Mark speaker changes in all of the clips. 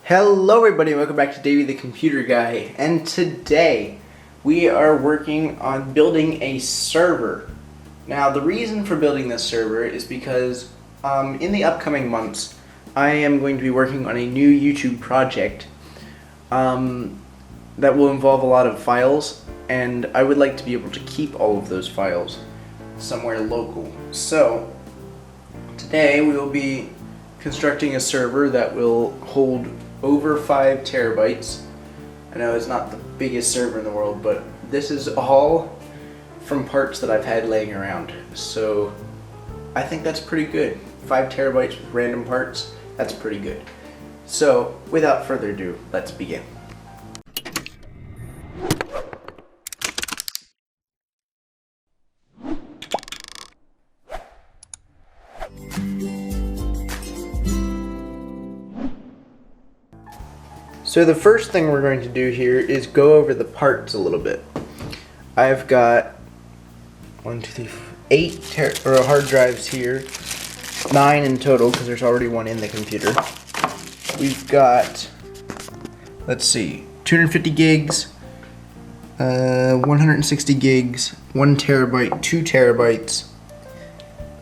Speaker 1: Hello everybody, welcome back to Davey the Computer Guy, and today we are working on building a server. Now the reason for building this server is because in the upcoming months I am going to be working on a new YouTube project that will involve a lot of files, and I would like to be able to keep all of those files somewhere local. So today we will be constructing a server that will hold over 5 terabytes. I know it's not the biggest server in the world, but this is all from parts that I've had laying around. So I think that's pretty good. 5 terabytes with random parts, that's pretty good. So without further ado, let's begin. So the first thing we're going to do here is go over the parts a little bit. I've got 8 hard drives here, 9 in total because there's already one in the computer. We've got, let's see, 250 gigs, 160 gigs, 1 terabyte, 2 terabytes,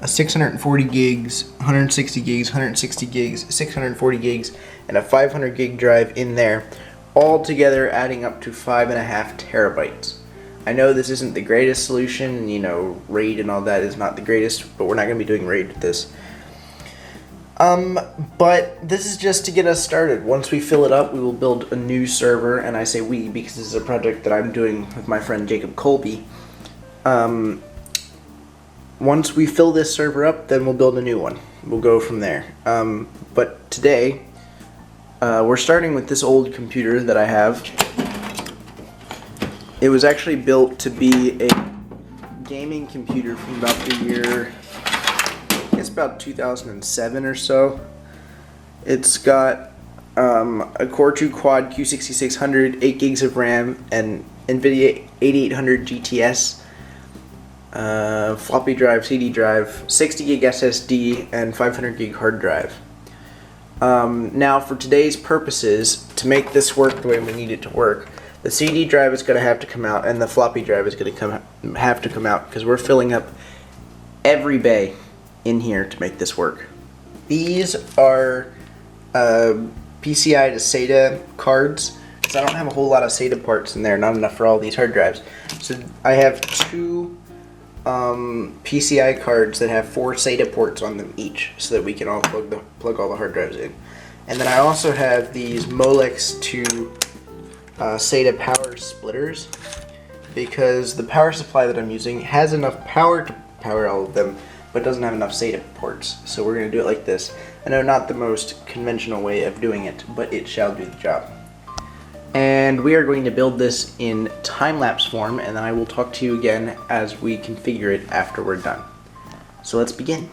Speaker 1: 640 gigs, 160 gigs, 160 gigs, 640 gigs, and a 500 gig drive in there, all together adding up to 5.5 terabytes. I know this isn't the greatest solution, you know, RAID and all that is not the greatest, but we're not going to be doing RAID with this. But this is just to get us started. Once we fill it up, we will build a new server, and I say we because this is a project that I'm doing with my friend Jacob Colby. Once we fill this server up, then we'll build a new one. We'll go from there. But today, we're starting with this old computer that I have. It was actually built to be a gaming computer from about the year, I guess about 2007 or so. It's got a Core 2 Quad Q6600, 8 gigs of RAM, and NVIDIA 8800 GTS. Floppy drive, CD drive, 60 gig SSD, and 500 gig hard drive. Now for today's purposes, to make this work the way we need it to work, the CD drive is going to have to come out and the floppy drive is going to have to come out because we're filling up every bay in here to make this work. These are PCI to SATA cards, because I don't have a whole lot of SATA parts in there, not enough for all these hard drives. So I have 2 PCI cards that have 4 SATA ports on them each, so that we can all plug all the hard drives in. And then I also have these Molex 2 SATA power splitters, because the power supply that I'm using has enough power to power all of them, but doesn't have enough SATA ports. So we're going to do it like this. I know, not the most conventional way of doing it, but it shall do the job. And we are going to build this in time-lapse form, and then I will talk to you again as we configure it after we're done. So let's begin.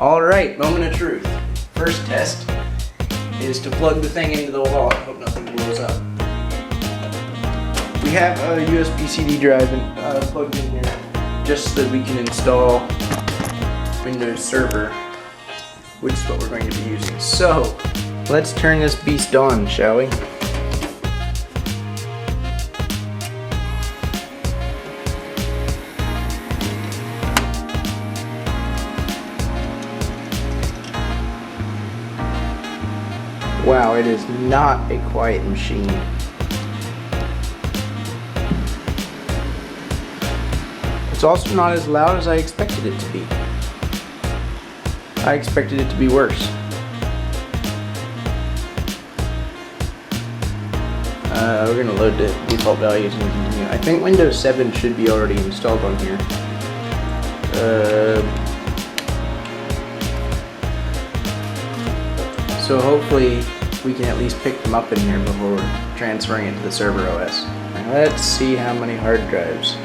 Speaker 1: Alright, moment of truth. First test is to plug the thing into the wall and hope nothing blows up. We have a USB CD drive plugged in here just so that we can install Windows Server, which is what we're going to be using. So, let's turn this beast on, shall we? Wow, it is not a quiet machine. It's also not as loud as I expected it to be. I expected it to be worse. We're gonna load the default values and continue. I think Windows 7 should be already installed on here. So hopefully we can at least pick them up in here before transferring it to the server OS. Now let's see how many hard drives.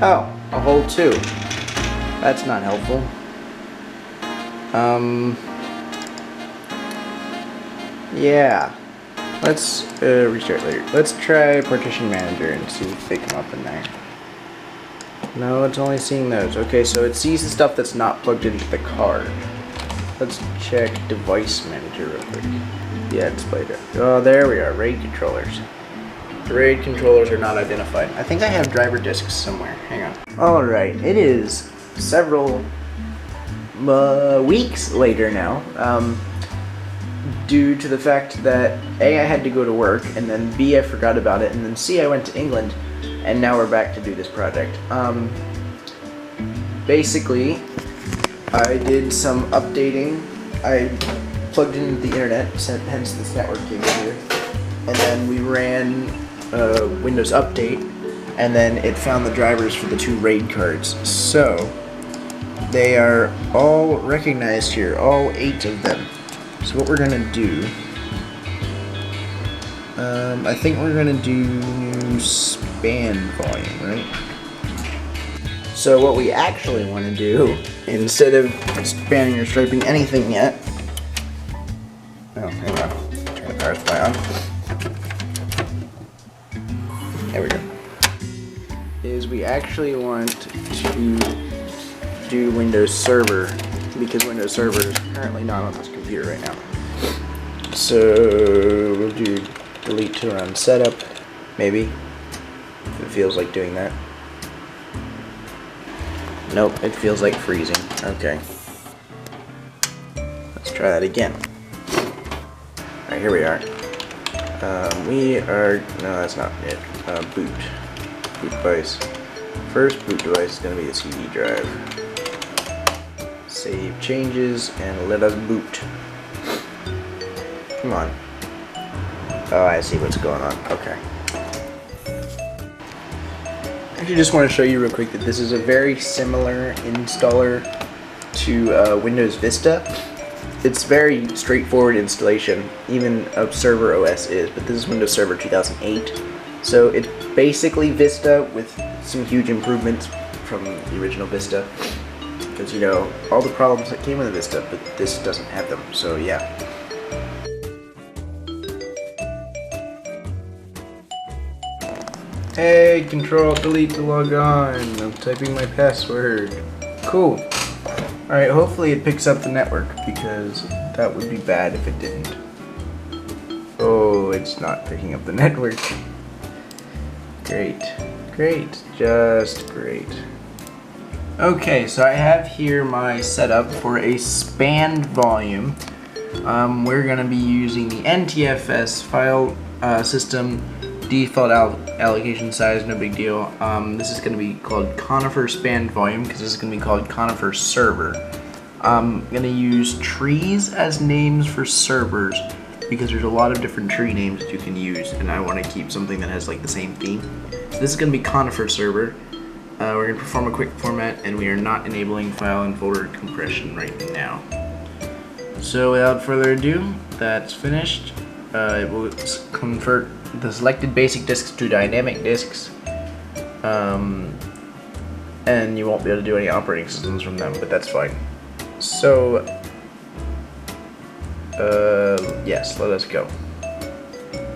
Speaker 1: Oh, a whole 2. That's not helpful. Yeah. Let's restart later. Let's try Partition Manager and see if they come up in there. No, it's only seeing those. Okay, so it sees the stuff that's not plugged into the card. Let's check Device Manager real quick. Yeah, display drive. Oh, there we are. RAID controllers. The RAID controllers are not identified. I think I have driver disks somewhere. Hang on. Alright, it is several weeks later now. Due to the fact that A, I had to go to work, and then B, I forgot about it, and then C, I went to England, and now we're back to do this project. Basically, I did some updating. I plugged into the internet, hence this network cable here, and then we ran Windows Update, and then it found the drivers for the 2 RAID cards. So, they are all recognized here, all 8 of them. So what we're gonna do, I think we're gonna do span volume, right? So what we actually want to do, instead of spanning or striping anything yet, oh, hang on, turn the power supply on. There we go. Is we actually want to do Windows Server, because Windows Server is currently not on this computer right now. So we'll do delete to run setup, maybe, if it feels like doing that. Nope, it feels like freezing. Okay. Let's try that again. Alright, here we are. No, that's not it. Boot device. First boot device is going to be the CD drive. Save changes and let us boot. Come on. Oh, I see what's going on. Okay. I actually just want to show you real quick that this is a very similar installer to Windows Vista. It's very straightforward installation, even of Server OS is, but this is Windows Server 2008. So it's basically Vista with some huge improvements from the original Vista. Because, you know, all the problems that came with the Vista, but this doesn't have them, so yeah. Hey, Control Delete to log on. I'm typing my password. Cool. Alright, hopefully it picks up the network, because that would be bad if it didn't. Oh, it's not picking up the network. Great. Great. Just great. Okay, so I have here my setup for a spanned volume. We're going to be using the NTFS file system, default allocation size, no big deal. This is going to be called Conifer spanned volume because this is going to be called Conifer Server. I'm going to use trees as names for servers because there's a lot of different tree names that you can use, and I want to keep something that has like the same theme. So this is going to be Conifer Server. We're going to perform a quick format, and we are not enabling file and folder compression right now. So without further ado, that's finished. It will convert the selected basic disks to dynamic disks, and you won't be able to do any operating systems from them, but that's fine. So, yes, let us go.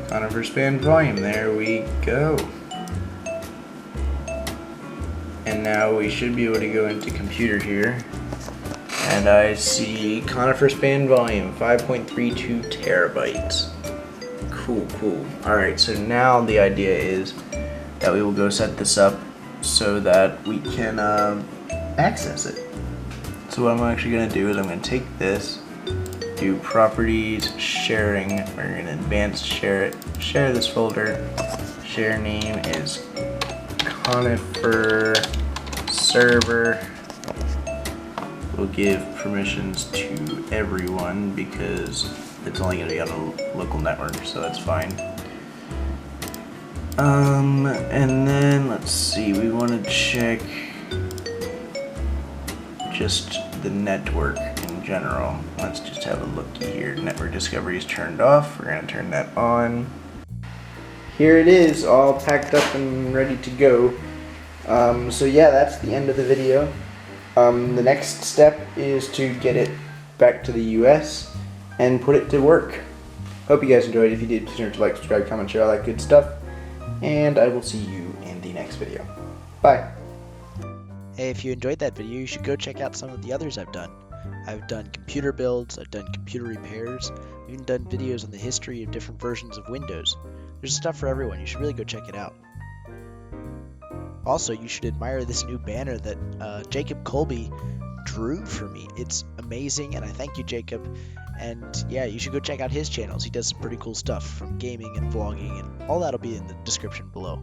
Speaker 1: Conifer span volume, there we go. And now we should be able to go into computer here. And I see Conifer span volume, 5.32 terabytes. Cool, cool. Alright, so now the idea is that we will go set this up so that we can access it. So what I'm actually going to do is I'm going to take this, do properties, sharing, we're going to advanced share it, share this folder, share name is Conifer Server. We'll give permissions to everyone because it's only going to be on a local network, so that's fine. And then let's see, we want to check just the network in general. Let's just have a look here. Network discovery is turned off. We're going to turn that on. Here it is, all packed up and ready to go. So yeah, that's the end of the video. The next step is to get it back to the US and put it to work. Hope you guys enjoyed. If you did, please remember to like, subscribe, comment, share all that good stuff. And I will see you in the next video. Bye.
Speaker 2: Hey, if you enjoyed that video, you should go check out some of the others I've done. I've done computer builds, I've done computer repairs, I've even done videos on the history of different versions of Windows. There's stuff for everyone. You should really go check it out. Also, you should admire this new banner that Jacob Colby drew for me. It's amazing, and I thank you, Jacob. And yeah, you should go check out his channels. He does some pretty cool stuff from gaming and vlogging, and all that'll be in the description below.